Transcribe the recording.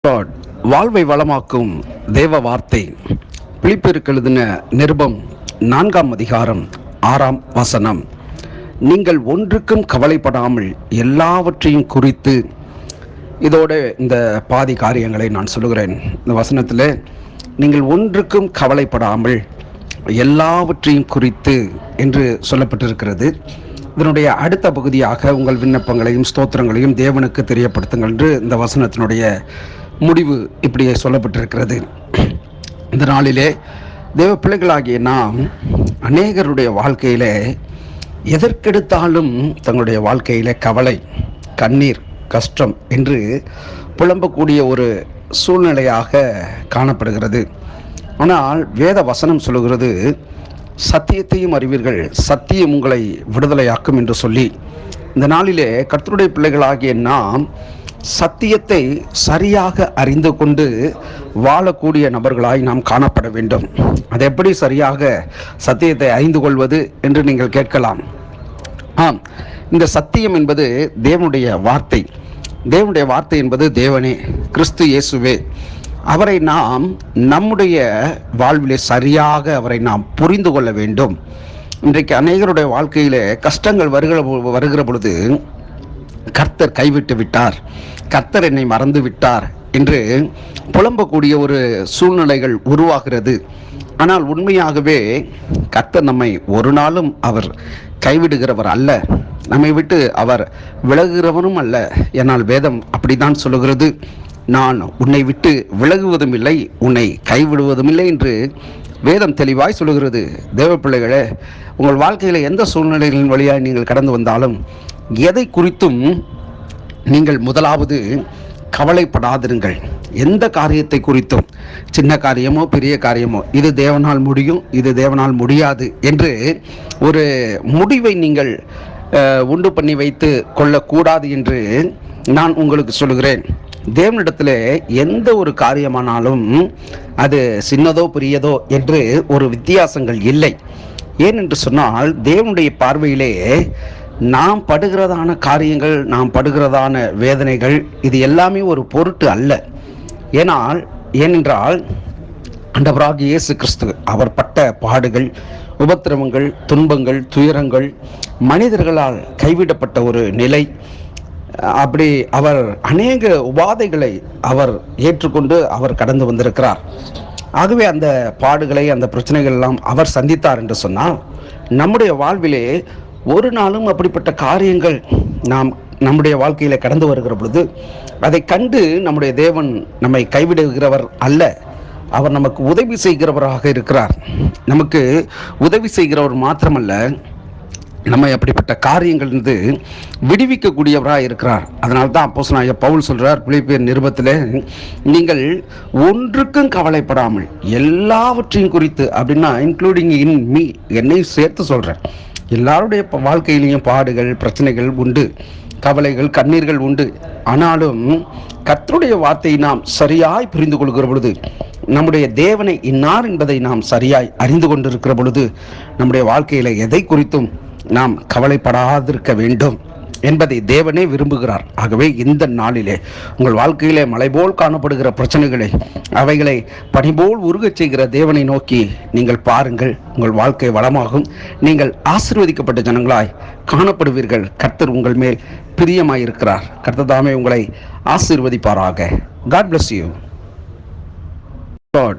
God, வாழ்வை வளமாக்கும் தேவ வார்த்தை. பிலிப்பியருக்கு எழுதின நிருபம் 4ஆம் அதிகாரம் 6ஆம் வசனம். நீங்கள் ஒன்றுக்கும் கவலைப்படாமல் எல்லாவற்றையும் குறித்து, இதோட இந்த பாதி காரியங்களை நான் சொல்லுகிறேன். இந்த வசனத்தில் நீங்கள் ஒன்றுக்கும் கவலைப்படாமல் எல்லாவற்றையும் குறித்து என்று சொல்லப்பட்டிருக்கிறது. இதனுடைய அடுத்த பகுதியாக உங்கள் விண்ணப்பங்களையும் ஸ்தோத்திரங்களையும் தேவனுக்கு தெரியப்படுத்துங்கள் என்று இந்த வசனத்தினுடைய முடிவு இப்படியே சொல்லப்பட்டிருக்கிறது. இந்த நாளிலே தேவ பிள்ளைகளாகிய நாம் அநேகருடைய வாழ்க்கையிலே எதற்கெடுத்தாலும் தங்களுடைய வாழ்க்கையிலே கவலை, கண்ணீர், கஷ்டம் என்று புலம்பக்கூடிய ஒரு சூழ்நிலையாக காணப்படுகிறது. ஆனால் வேத வசனம் சொல்லுகிறது, சத்தியத்தையும் அறிவீர்கள், சத்தியம் உங்களை விடுதலையாக்கும் என்று சொல்லி, இந்த நாளிலே கர்த்தருடைய பிள்ளைகளாகிய நாம் சத்தியத்தை சரியாக அறிந்து கொண்டு வாழக்கூடிய நபர்களாய் நாம் காணப்பட வேண்டும். அது எப்படி சரியாக சத்தியத்தை அறிந்து கொள்வது என்று நீங்கள் கேட்கலாம். இந்த சத்தியம் என்பது தேவனுடைய வார்த்தை. தேவனுடைய வார்த்தை என்பது தேவனே, கிறிஸ்து இயேசுவே. அவரை நாம் நம்முடைய வாழ்விலே சரியாக அவரை நாம் புரிந்து கொள்ள வேண்டும். இன்றைக்கு அநேகருடைய வாழ்க்கையிலே கஷ்டங்கள் வருகிற பொழுது கர்த்தர் கைவிட்டு விட்டார், கர்த்தர் என்னை மறந்து விட்டார் என்று புலம்பக்கூடிய ஒரு சூழ்நிலைகள் உருவாகிறது. ஆனால் உண்மையாகவே கர்த்தர் நம்மை ஒரு நாளும் அவர் கைவிடுகிறவர் அல்ல, நம்மை விட்டு அவர் விலகுகிறவனும் அல்ல. என்னால் வேதம் அப்படித்தான் சொல்லுகிறது, நான் உன்னை விட்டு விலகுவதும் இல்லை, உன்னை கைவிடுவதும் இல்லை என்று வேதம் தெளிவாய் சொல்லுகிறது. தேவ பிள்ளைகளே, உங்கள் வாழ்க்கையில் எந்த சூழ்நிலைகளின் வழியாக நீங்கள் கடந்து வந்தாலும் எதை குறித்தும் நீங்கள் முதலாவது கவலைப்படாதிருங்கள். எந்த காரியத்தை குறித்தும், சின்ன காரியமோ பெரிய காரியமோ, இது தேவனால் முடியும், இது தேவனால் முடியாது என்று ஒரு முடிவை நீங்கள் உண்டு பண்ணி வைத்து கொள்ளக்கூடாது என்று நான் உங்களுக்கு சொல்லுகிறேன். தேவனிடத்தில் எந்த ஒரு காரியமானாலும் அது சின்னதோ பெரியதோ என்று ஒரு வித்தியாசங்கள் இல்லை. ஏனென்று சொன்னால் தேவனுடைய பார்வையிலே நாம் படுகிறதான காரியங்கள், நாம் படுகிறதான வேதனைகள், இது எல்லாமே ஒரு பொருட்டு அல்ல. ஏனென்றால் ஆண்டவராகிய இயேசு கிறிஸ்து அவர் பட்ட பாடுகள், உபத்திரவங்கள், துன்பங்கள், துயரங்கள், மனிதர்களால் கைவிடப்பட்ட ஒரு நிலை, அப்படி அவர் அநேக உபாதைகளை அவர் ஏற்றுக்கொண்டு அவர் கடந்து வந்திருக்கிறார். ஆகவே அந்த பாடுகளை, அந்த பிரச்சனைகள் எல்லாம் அவர் சந்தித்தார் என்று சொன்னால், நம்முடைய வாழ்விலே ஒரு நாளும் அப்படிப்பட்ட காரியங்கள் நாம் நம்முடைய வாழ்க்கையில் கடந்து வருகிற பொழுது அதை கண்டு நம்முடைய தேவன் நம்மை கைவிடுகிறவர் அல்ல, அவர் நமக்கு உதவி செய்கிறவராக இருக்கிறார். நமக்கு உதவி செய்கிறவர் மாத்திரமல்ல, நம்மை அப்படிப்பட்ட காரியங்களிலிருந்து விடுவிக்கக்கூடியவராக இருக்கிறார். அதனால தான் அப்போஸ்தலனாகிய பவுல் சொல்றார் பிலிப்பியர் நிருபத்தில், நீங்கள் ஒன்றுக்கும் கவலைப்படாமல் எல்லாவற்றையும் குறித்து, அப்படின்னா இன்க்ளூடிங் இன் மீ, என்னையும் சேர்த்து சொல்கிறேன். எல்லாருடைய வாழ்க்கையிலையும் பாடுகள், பிரச்சனைகள் உண்டு, கவலைகள், கண்ணீர்கள் உண்டு. ஆனாலும் கர்த்தருடைய வார்த்தையை நாம் சரியாய் புரிந்து கொள்கிற பொழுது, நம்முடைய தேவனை இன்னார் என்பதை நாம் சரியாய் அறிந்து கொண்டிருக்கிற பொழுது, நம்முடைய வாழ்க்கையில் எதை குறித்தும் நாம் கவலைப்படாதிருக்க வேண்டும் என்பதை தேவனே விரும்புகிறார். ஆகவே இந்த நாளிலே உங்கள் வாழ்க்கையிலே மலை போல் காணப்படுகிற பிரச்சனைகளை, அவைகளை பனிபோல் உருகச் செய்கிற தேவனை நோக்கி நீங்கள் பாருங்கள். உங்கள் வாழ்க்கை வளமாகும், நீங்கள் ஆசீர்வதிக்கப்பட்ட ஜனங்களாய் காணப்படுவீர்கள். கர்த்தர் உங்கள் மேல் பிரியமாயிருக்கிறார். கர்த்தர் தாமே உங்களை ஆசீர்வதிப்பாராக. God bless you. God.